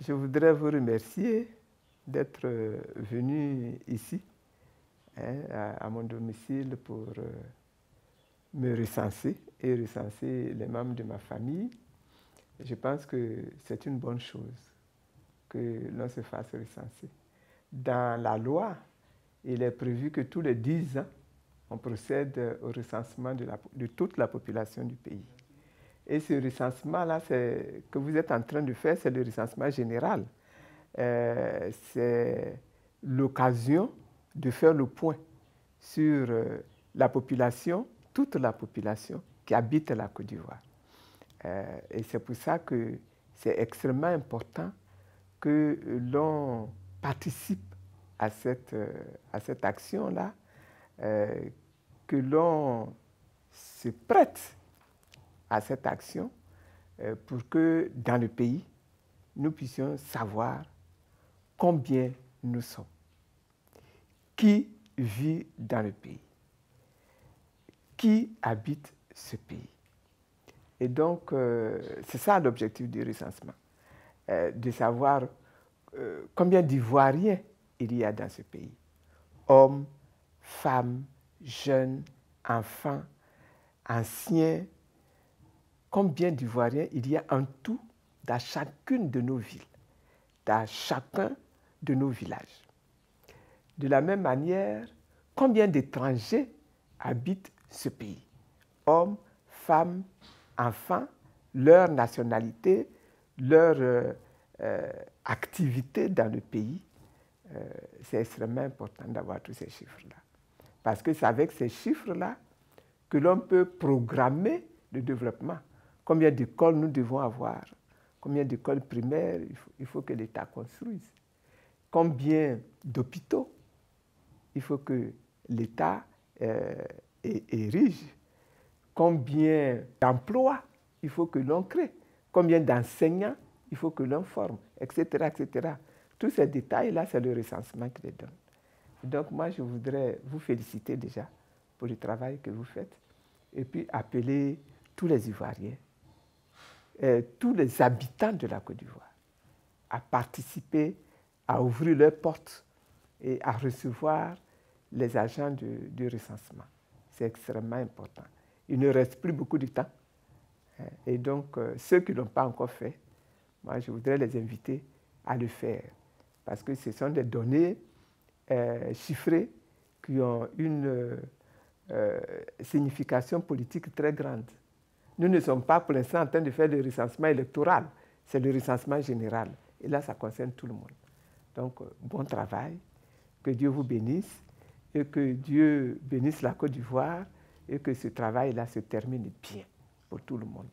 Je voudrais vous remercier d'être venu ici, à mon domicile, pour me recenser et recenser les membres de ma famille. Je pense que c'est une bonne chose que l'on se fasse recenser. Dans la loi, il est prévu que tous les 10 ans, on procède au recensement de toute la population du pays. Et ce recensement-là que vous êtes en train de faire, c'est le recensement général. C'est l'occasion de faire le point sur la population, toute la population qui habite la Côte d'Ivoire. Et c'est pour ça que c'est extrêmement important que l'on participe à cette action-là, que l'on se prête à cette action pour que dans le pays, nous puissions savoir combien nous sommes, qui vit dans le pays, qui habite ce pays. Et donc, c'est ça l'objectif du recensement, de savoir combien d'Ivoiriens il y a dans ce pays. Hommes, femmes, jeunes, enfants, anciens. Combien d'Ivoiriens il y a en tout dans chacune de nos villes, dans chacun de nos villages. De la même manière, combien d'étrangers habitent ce pays? Hommes, femmes, enfants, leur nationalité, leur activité dans le pays. C'est extrêmement important d'avoir tous ces chiffres-là. Parce que c'est avec ces chiffres-là que l'on peut programmer le développement. Combien d'écoles nous devons avoir? Combien d'écoles primaires il faut que l'État construise? Combien d'hôpitaux il faut que l'État érige? Combien d'emplois il faut que l'on crée? Combien d'enseignants il faut que l'on forme? Etc., etc. Tous ces détails-là, c'est le recensement qui les donne. Donc moi, je voudrais vous féliciter déjà pour le travail que vous faites et puis appeler tous les Ivoiriens, tous les habitants de la Côte d'Ivoire à participer, à ouvrir leurs portes et à recevoir les agents du recensement. C'est extrêmement important. Il ne reste plus beaucoup de temps. Et donc, ceux qui ne l'ont pas encore fait, moi, je voudrais les inviter à le faire. Parce que ce sont des données chiffrées qui ont une signification politique très grande. Nous ne sommes pas pour l'instant en train de faire le recensement électoral, c'est le recensement général. Et là, ça concerne tout le monde. Donc, bon travail, que Dieu vous bénisse et que Dieu bénisse la Côte d'Ivoire et que ce travail-là se termine bien pour tout le monde.